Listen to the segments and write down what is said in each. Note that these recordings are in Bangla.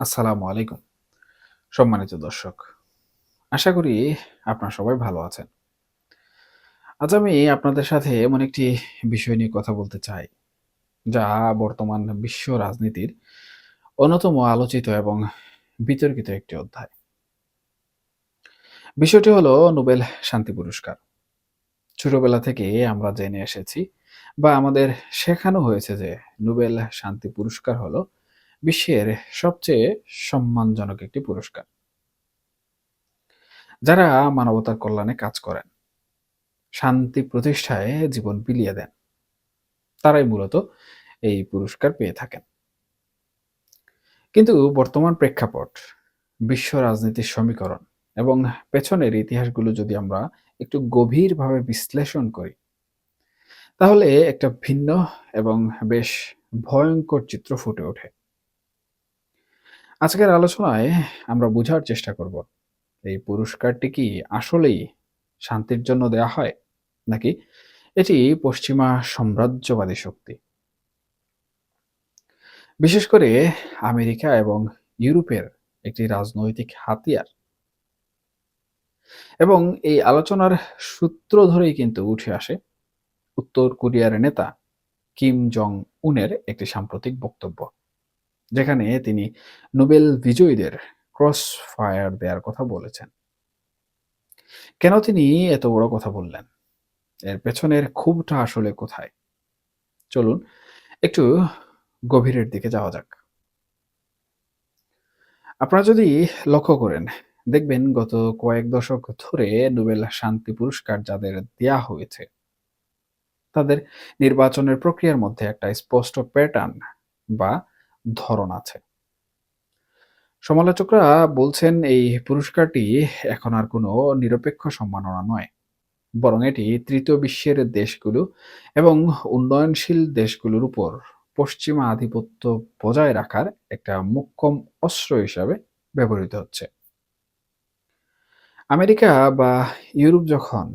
আসসালামু আলাইকুম। সম্মানিত দর্শক। আশা করি আপনারা সবাই ভালো আছেন। আজ আমি আপনাদের সাথে এমন একটি বিষয় নিয়ে কথা বলতে চাই, যা বর্তমান বিশ্ব রাজনীতির অন্যতম আলোচিত এবং বিতর্কিত একটি অধ্যায়। বিষয়টি হলো নোবেল শান্তি পুরস্কার। ছোটবেলা থেকে আমরা জেনে এসেছি বা আমাদের শেখানো হয়েছে যে নোবেল শান্তি পুরস্কার হলো বিশ্বের সবচেয়ে সম্মানজনক একটি পুরস্কার। যারা মানবতার কল্যাণে কাজ করেন, শান্তি প্রতিষ্ঠায় জীবন বিলিয়ে দেন, তারাই মূলত এই পুরস্কার পেয়ে থাকেন। কিন্তু বর্তমান প্রেক্ষাপট, বিশ্ব রাজনীতির সমীকরণ এবং পেছনের ইতিহাসগুলো যদি আমরা একটু গভীরভাবে বিশ্লেষণ করি, তাহলে একটা ভিন্ন এবং বেশ ভয়ঙ্কর চিত্র ফুটে ওঠে। আজকের আলোচনায় আমরা বোঝার চেষ্টা করব এই পুরস্কারটি কি আসলেই শান্তির জন্য দেয়া হয়, নাকি এটি পশ্চিমা সাম্রাজ্যবাদী শক্তি, বিশেষ করে আমেরিকা এবং ইউরোপের একটি রাজনৈতিক হাতিয়ার। এবং এই আলোচনার সূত্র ধরেই কিন্তু উঠে আসে উত্তর কোরিয়ার নেতা কিম জং উনের একটি সাম্প্রতিক বক্তব্য, যেখানে তিনি নোবেল বিজয়ীদের ক্রস ফায়ার দেওয়ার কথা বলেছেন। কেন তিনি এত বড় কথা বললেন, এর পেছনের ক্ষোভটা আসলে কোথায়? চলুন একটু গভীরের দিকে যাওয়া যাক। আপনারা যদি লক্ষ্য করেন, দেখবেন গত কয়েক দশক ধরে নোবেল শান্তি পুরস্কার যাদের দেয়া হয়েছে, তাদের নির্বাচনের প্রক্রিয়ার মধ্যে একটা স্পষ্ট প্যাটার্ন বা ধরন আছে। সমালোচকরা বলছেন এই পুরস্কারটি এখন আর কোনো নিরপেক্ষ সম্মাননা নয়, বরং এটি তৃতীয় বিশ্বের দেশগুলো এবং উন্নয়নশীল দেশগুলোর উপর পশ্চিমা আধিপত্য বজায় রাখার একটা মোক্ষম অস্ত্র হিসাবে ব্যবহৃত হচ্ছে। আমেরিকা বা ইউরোপ যখন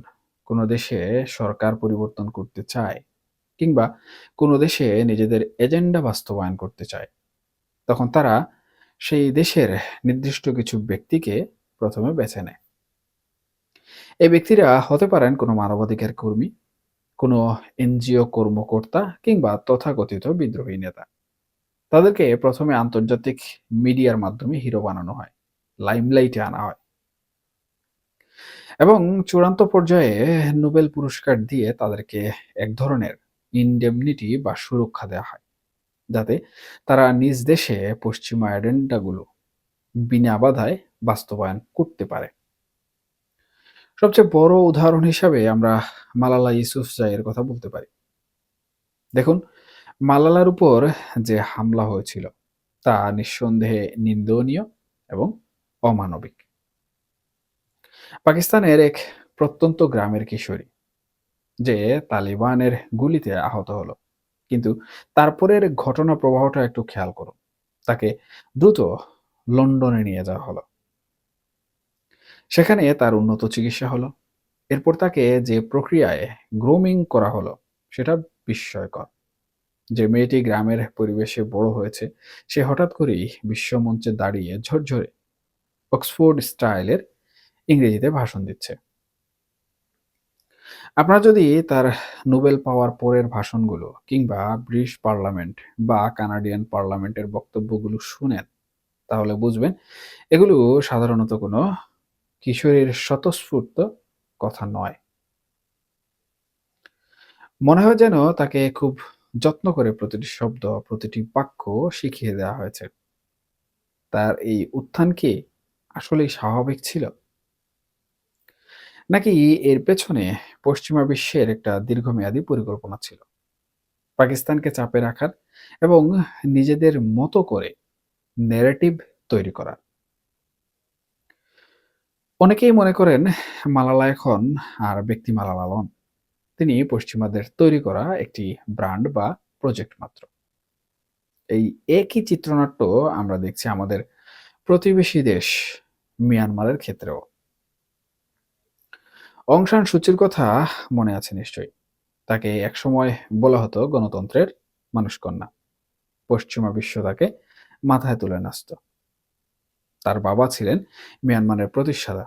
কোনো দেশে সরকার পরিবর্তন করতে চায়, কিংবা কোনো দেশে নিজেদের এজেন্ডা বাস্তবায়ন করতে চায়, তখন তারা সেই দেশের নির্দিষ্ট কিছু ব্যক্তিকে প্রথমে বেছে নেয়। এই ব্যক্তিরা হতে পারেন কোনো মানবাধিকার কর্মী, কোনো এনজিও কর্মকর্তা, কিংবা তথাকথিত বিদ্রোহী নেতা। তাদেরকে প্রথমে আন্তর্জাতিক মিডিয়ার মাধ্যমে হিরো বানানো হয়, লাইমলাইটে আনা হয়, এবং চূড়ান্ত পর্যায়ে নোবেল পুরস্কার দিয়ে তাদেরকে এক ধরনের ইনডেমনিটি বা সুরক্ষা দেওয়া হয়, যাতে তারা নিজ দেশে পশ্চিমা এজেন্ডাগুলো বিনা বাধায় বাস্তবায়ন করতে পারে। সবচেয়ে বড় উদাহরণ হিসাবে আমরা মালালা ইউসুফজাইয়ের কথা বলতে পারি। দেখুন, মালালার উপর যে হামলা হয়েছিল তা নিঃসন্দেহে নিন্দনীয় এবং অমানবিক। পাকিস্তানের এক প্রত্যন্ত গ্রামের কিশোরী যে তালিবানের গুলিতে আহত হলো, কিন্তু তারপরের ঘটনা প্রবাহটা একটু খেয়াল করুন। তাকে দ্রুত লন্ডনে নিয়ে যাওয়া হলো, সেখানে তার উন্নত চিকিৎসা হলো। এরপর তাকে যে প্রক্রিয়ায় গ্রুমিং করা হলো, সেটা বিস্ময়কর। যে মেয়েটি গ্রামের পরিবেশে বড় হয়েছে, সে হঠাৎ করেই বিশ্বমঞ্চে দাঁড়িয়ে ঝরঝরে অক্সফোর্ড স্টাইলের ইংরেজিতে ভাষণ দিচ্ছে। আপনারা যদি তার নোবেল পাওয়ার পরের ভাষণগুলো কিংবা ব্রিটিশ পার্লামেন্ট বা কানাডিয়ান পার্লামেন্টের বক্তব্যগুলো শুনেন, তাহলে বুঝবেন এগুলো সাধারণত কোনো কিশোরীর স্বতঃস্ফূর্ত কথা নয়। মনে হয় যেন তাকে খুব যত্ন করে প্রতিটি শব্দ, প্রতিটি বাক্য শিখিয়ে দেওয়া হয়েছে। তার এই উত্থান কি আসলেই স্বাভাবিক ছিল? নাকি এর পেছনে পশ্চিমা বিশ্বের একটা দীর্ঘমেয়াদী পরিকল্পনা ছিল? পাকিস্তানকে চাপে রাখার এবং নিজেদের মতো করে ন্যারেটিভ তৈরি করার। অনেকেই মনে করেন মালালা এখন আর ব্যক্তি মালালা নন। তিনি পশ্চিমাদের তৈরি করা একটি ব্র্যান্ড বা প্রজেক্ট মাত্র। এই একই চিত্রনাট্য আমরা দেখছি আমাদের প্রতিবেশী দেশ মিয়ানমারের ক্ষেত্রেও। অং সান সূচির কথা মনে আছে নিশ্চয়ই। তাকে একসময় বলা হতো গণতন্ত্রের মানুষকন্যা। পশ্চিমা বিশ্ব তাকে মাথায় তুলে নাচত। তার বাবা ছিলেন মিয়ানমারের প্রতিষ্ঠাতা।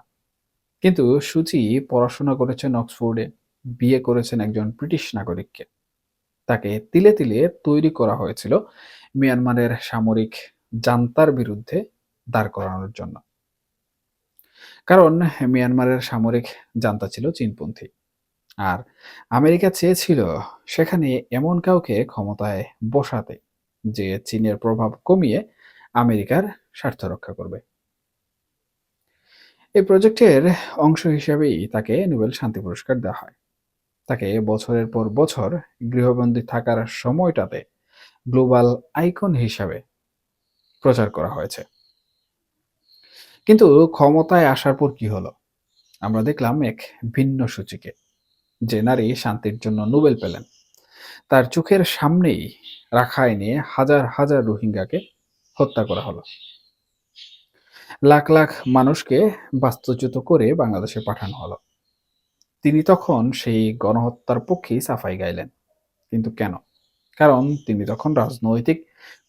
কিন্তু সূচি পড়াশোনা করেছেন অক্সফোর্ডে, বিয়ে করেছেন একজন ব্রিটিশ নাগরিককে। তাকে তিলে তিলে তৈরি করা হয়েছিল মিয়ানমারের সামরিক জান্তার বিরুদ্ধে দাঁড় করানোর জন্য। কারণ মিয়ানমারের সামরিক জান্তা ছিল চীনপন্থী, আর আমেরিকা চেয়েছিল সেখানে এমন কাউকে ক্ষমতায় বসাতে যে চীনের প্রভাব কমিয়ে আমেরিকার স্বার্থ রক্ষা করবে। এই প্রজেক্টের অংশ হিসেবেই তাকে নোবেল শান্তি পুরস্কার দেওয়া হয়। তাকে বছরের পর বছর গৃহবন্দী থাকার সময়টাতে গ্লোবাল আইকন হিসাবে প্রচার করা হয়েছে। কিন্তু ক্ষমতায় আসার পর কি হলো? আমরা দেখলাম এক ভিন্ন সূচিকে। যে নারী শান্তির জন্য নোবেল পেলেন, তার চোখের সামনেই রাখাইনে হাজার হাজার রোহিঙ্গাকে হত্যা করা হলো। লাখ লাখ মানুষকে বাস্তুচ্যুত করে বাংলাদেশে পাঠানো হলো। তিনি তখন সেই গণহত্যার পক্ষেই সাফাই গাইলেন। কিন্তু কেন? কারণ তিনি তখন রাজনৈতিক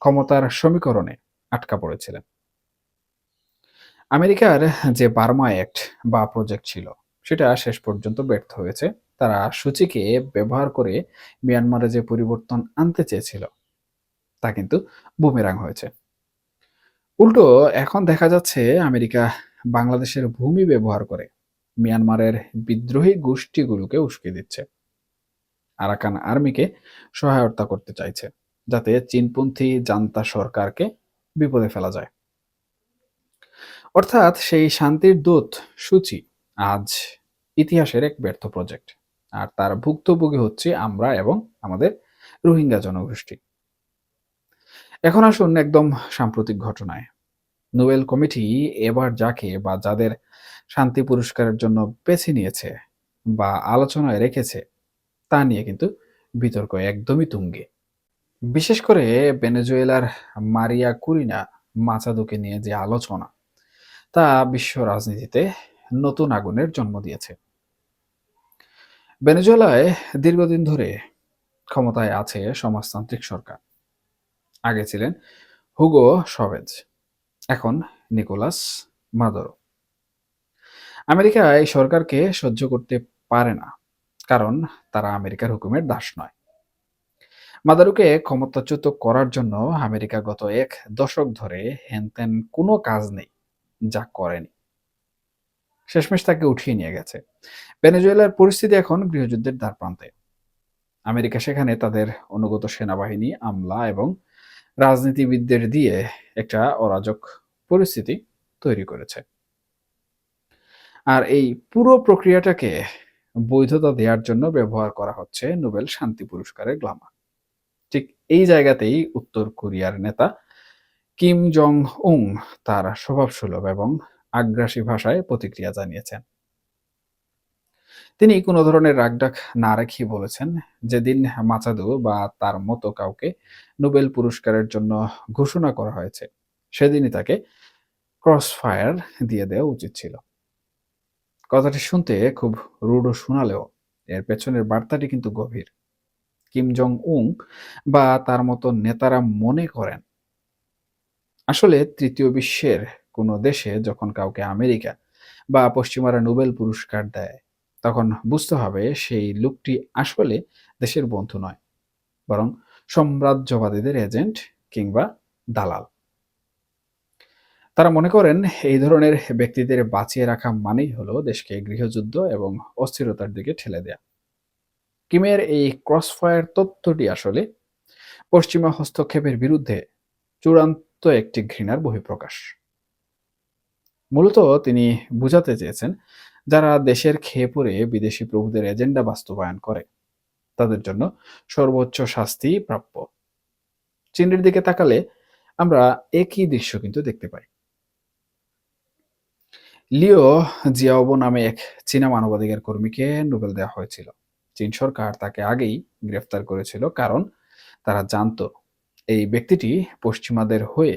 ক্ষমতার সমীকরণে আটকা পড়েছিলেন। আমেরিকার যে বার্মা অ্যাক্ট বা প্রজেক্ট ছিল, সেটা শেষ পর্যন্ত ব্যর্থ হয়েছে। তারা সূচিকে ব্যবহার করে মিয়ানমারে যে পরিবর্তন আনতে চেয়েছিল, তা কিন্তু বুমেরাং হয়েছে। উল্টো এখন দেখা যাচ্ছে আমেরিকা বাংলাদেশের ভূমি ব্যবহার করে মিয়ানমারের বিদ্রোহী গোষ্ঠীগুলোকে উস্কে দিচ্ছে। আরাকান আর্মিকে সহায়তা করতে চাইছে, যাতে চীনপন্থী জান্তা সরকারকে বিপদে ফেলা যায়। অর্থাৎ সেই শান্তির দূত সূচি আজ ইতিহাসের এক ব্যর্থ প্রজেক্ট, আর তার ভুক্তভোগী হচ্ছে আমরা এবং আমাদের রোহিঙ্গা জনগোষ্ঠী। এখন আসুন একদম সাম্প্রতিক ঘটনায়। নোবেল কমিটি এবার যাকে বা যাদের শান্তি পুরস্কারের জন্য বেছে নিয়েছে বা আলোচনায় রেখেছে, তা নিয়ে কিন্তু বিতর্ক একদমই তুঙ্গে। বিশেষ করে ভেনেজুয়েলার মারিয়া কুরিনা মাচাদোকে নিয়ে যে আলোচনা, তা বিশ্ব রাজনীতিতে নতুন আগুনের জন্ম দিয়েছে। ভেনেজুয়েলায় দীর্ঘদিন ধরে ক্ষমতায় আছে সমাজতান্ত্রিক সরকার। আগে ছিলেন হুগো শভেজ, এখন নিকোলাস মাদুরো। আমেরিকা এই সরকারকে সহ্য করতে পারে না, কারণ তারা আমেরিকার হুকুমের দাস নয়। মাদুরোকে ক্ষমতাচ্যুত করার জন্য আমেরিকা গত এক দশক ধরে হেনতেন কোনো কাজ নেই যা করেনি। শেষমেশ তাকে উঠিয়ে নিয়ে গেছে। ভেনেজুয়েলার পরিস্থিতি এখন গৃহযুদ্ধের দ্বারপ্রান্তে। আমেরিকা সেখানে তাদের অনুগত সেনাবাহিনী, আমলা এবং রাজনীতিবিদদের দিয়ে একটা অরাজক পরিস্থিতি তৈরি করেছে। আর এই পুরো প্রক্রিয়াটাকে বৈধতা দেওয়ার জন্য ব্যবহার করা হচ্ছে নোবেল শান্তি পুরস্কারের গ্লামা। ঠিক এই জায়গাতেই উত্তর কোরিয়ার নেতা কিম জং উং তার স্বভাবসুলভ এবং আগ্রাসী ভাষায় প্রতিক্রিয়া জানিয়েছেন। তিনি কোনো ধরনের রাগঢাক না রেখেই বলেছেন, যেদিন মাচাদো বা তার মতো কাউকে নোবেল পুরস্কারের জন্য ঘোষণা করা হয়েছে, সেদিনই তাকে ক্রসফায়ার দিয়ে দেওয়া উচিত ছিল। কথাটি শুনতে খুব রূঢ় শোনালেও এর পেছনের বার্তাটি কিন্তু গভীর। কিম জং উং বা তার মতো নেতারা মনে করেন, আসলে তৃতীয় বিশ্বের কোনো দেশে যখন কাউকে আমেরিকা বা পশ্চিমারা নোবেল পুরস্কার দেয়, তখন বুঝতে হবে সেই লোকটি আসলে দেশের বন্ধু নয়, বরং সাম্রাজ্যবাদীদের এজেন্ট কিংবা দালাল। তারা মনে করেন এই ধরনের ব্যক্তিদের বাঁচিয়ে রাখা মানেই হলো দেশকে গৃহযুদ্ধ এবং অস্থিরতার দিকে ঠেলে দেয়া। কিমের এই ক্রসফায়ার তথ্যটি আসলে পশ্চিমা হস্তক্ষেপের বিরুদ্ধে চূড়ান্ত একটি ঘৃণার বহিঃপ্রকাশ। মূলত তিনি বুঝাতে চেয়েছেন, যারা দেশের খেয়ে পড়ে বিদেশি প্রভুদের এজেন্ডা বাস্তবায়ন করে, তাদের জন্য সর্বোচ্চ শাস্তি প্রাপ্য। চীনের দিকে তাকালে আমরা একই দৃশ্য কিন্তু দেখতে পাই। লিও জিয়াওবো নামে এক চীনা মানবাধিকার কর্মীকে নোবেল দেওয়া হয়েছিল। চীন সরকার তাকে আগেই গ্রেফতার করেছিল, কারণ তারা জানতো এই ব্যক্তিটি পশ্চিমাদের হয়ে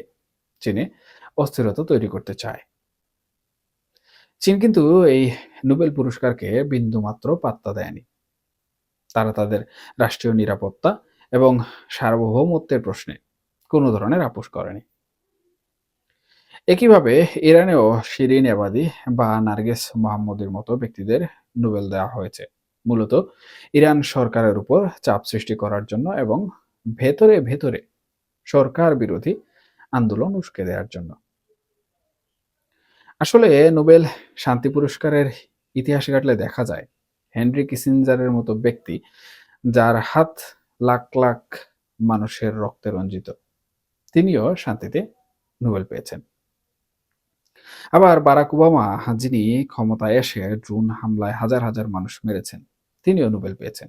চীনে অস্থিরতা তৈরি করতে চায়। চীন কিন্তু এই নোবেল পুরস্কারকে বিন্দুমাত্র পাত্তা দেয়নি। তারা তাদের রাষ্ট্রীয় নিরাপত্তা এবং সার্বভৌমত্বের প্রশ্নে কোনো ধরনের আপোষ করেনি। একইভাবে ইরানেও শিরিন এবাদি বা নার্গিস মোহাম্মদীর মতো ব্যক্তিদের নোবেল দেওয়া হয়েছে, মূলত ইরান সরকারের উপর চাপ সৃষ্টি করার জন্য এবং ভেতরে ভেতরে সরকার বিরোধী আন্দোলন উস্কে দেওয়ার জন্য। আসলে নোবেল শান্তি পুরস্কারের ইতিহাস ঘাটলে দেখা যায় হেনরি কিসিঞ্জারের মতো ব্যক্তি, যার হাত লাখ লাখ মানুষের রক্তে রঞ্জিত, তিনিও শান্তিতে নোবেল পেয়েছেন। আবার বারাক ওবামা, যিনি ক্ষমতায় এসে ড্রোন হামলায় হাজার হাজার মানুষ মেরেছেন, তিনিও নোবেল পেয়েছেন।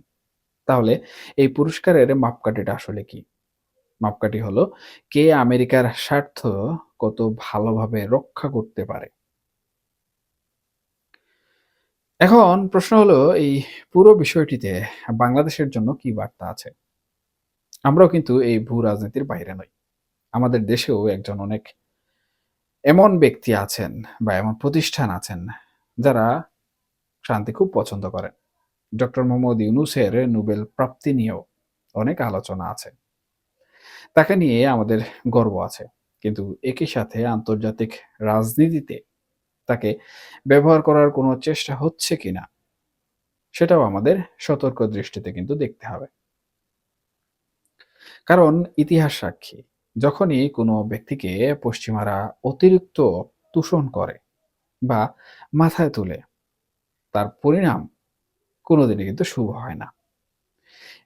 তাহলে এই পুরস্কারের মাপকাঠিটা আসলে কি? মাপকাঠি হলো কে আমেরিকার স্বার্থ কত ভালোভাবে রক্ষা করতে পারে। এখন প্রশ্ন হলো, এই পুরো বিষয়টিতে বাংলাদেশের জন্য কি বার্তা আছে? আমরাও কিন্তু এই ভূ রাজনীতির বাইরে নই। আমাদের দেশেও একজন অনেক এমন ব্যক্তি আছেন বা এমন প্রতিষ্ঠান আছেন যারা শান্তি খুব পছন্দ করেন। ডক্টর মোহাম্মদ ইউনূসের নোবেল প্রাপ্তি নিয়েও অনেক আলোচনা আছে। তাকে নিয়ে আমাদের গর্ব আছে। কিন্তু একই সাথে আন্তর্জাতিক রাজনীতিতে তাকে ব্যবহার করার কোনো চেষ্টা হচ্ছে কিনা, সেটাও আমাদের সতর্ক দৃষ্টিতে কিন্তু দেখতে হবে। কারণ ইতিহাস সাক্ষী, যখনই কোনো ব্যক্তিকে পশ্চিমারা অতিরিক্ত তুষণ করে বা মাথায় তুলে, তার পরিণাম কোনোদিনই কিন্তু শুভ হয় না।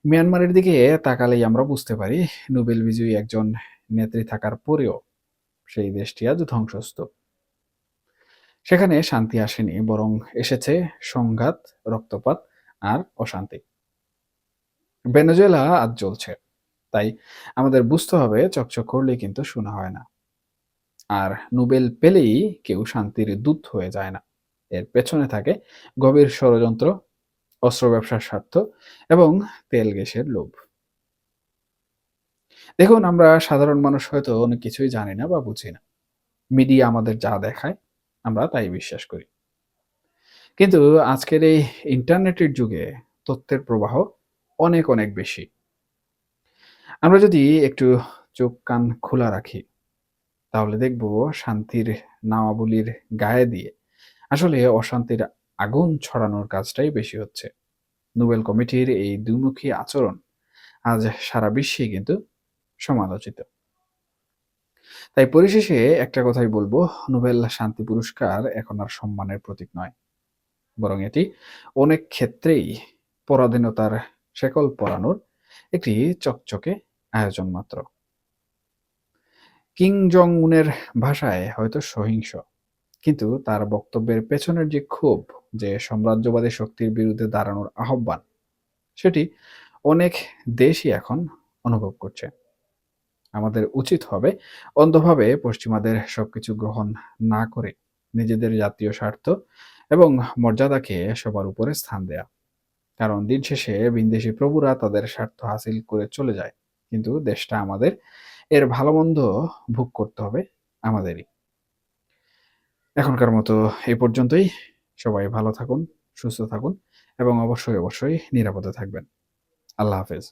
মিয়ানমারের দিকে তাকালেই আমরা বুঝতে পারি নোবেল বিজয়ী একজন নেত্রী থাকার পরেও সেই দেশটি আজ ধ্বংসস্তূপ। সেখানে শান্তি আসেনি, বরং এসেছে সংঘাত, রক্তপাত আর অশান্তি। ভেনেজুয়েলা আজ জ্বলছে, তাই আমাদের বুঝতে হবে চকচক করলেই কিন্তু শোনা হয় না। আর নোবেল পেলেই কেউ শান্তির দূত হয়ে যায় না। এর পেছনে থাকে গভীর ষড়যন্ত্র, অস্ত্র ব্যবসার স্বার্থ এবং তেল গ্যাসের লোভ। দেখুন, আমরা সাধারণ মানুষ হয়তো অনেক কিছুই জানি না বা বুঝি না। মিডিয়া আমাদের যা দেখায় আমরা তাই বিশ্বাস করি। কিন্তু আজকের এই ইন্টারনেটের যুগে তথ্যের প্রবাহ অনেক অনেক বেশি। আমরা যদি একটু চোখ কান খোলা রাখি, তাহলে দেখব শান্তির নামাবলীর গায়ে দিয়ে আসলে অশান্তির আগুন ছড়ানোর কাজটাই বেশি হচ্ছে। নোবেল কমিটির এই দুমুখী আচরণ আজ সারা বিশ্বে কিন্তু সমালোচিত। তাই পরিশেষে একটা কথাই বলবো, নোবেল শান্তি পুরস্কার এখন আর সম্মানের প্রতীক নয়, বরং এটি অনেক ক্ষেত্রেই পরাধীনতার শেকল পরানোর একটি চকচকে আয়োজন মাত্র। কিং জং উনের ভাষায় হয়তো সহিংস, কিন্তু তার বক্তব্যের পেছনের যে ক্ষোভ, যে সাম্রাজ্যবাদী শক্তির বিরুদ্ধে দাঁড়ানোর আহ্বান, সেটি অনেক দেশই এখন অনুভব করছে। আমাদের উচিত হবে অন্ধভাবে পশ্চিমাদের সবকিছু গ্রহণ না করে নিজেদের জাতীয় স্বার্থ এবং মর্যাদাকে সবার উপরে স্থান দেয়া। কারণ দিন শেষে ভিনদেশী প্রভুরা তাদের স্বার্থ হাসিল করে চলে যায়, কিন্তু দেশটা আমাদের, এর ভালো মন্দ ভোগ করতে হবে আমাদেরই। এখনকার মতো এই পর্যন্তই। সবাই ভালো থাকুন, সুস্থ থাকুন এবং অবশ্যই অবশ্যই নিরাপদে থাকবেন। আল্লাহ হাফেজ।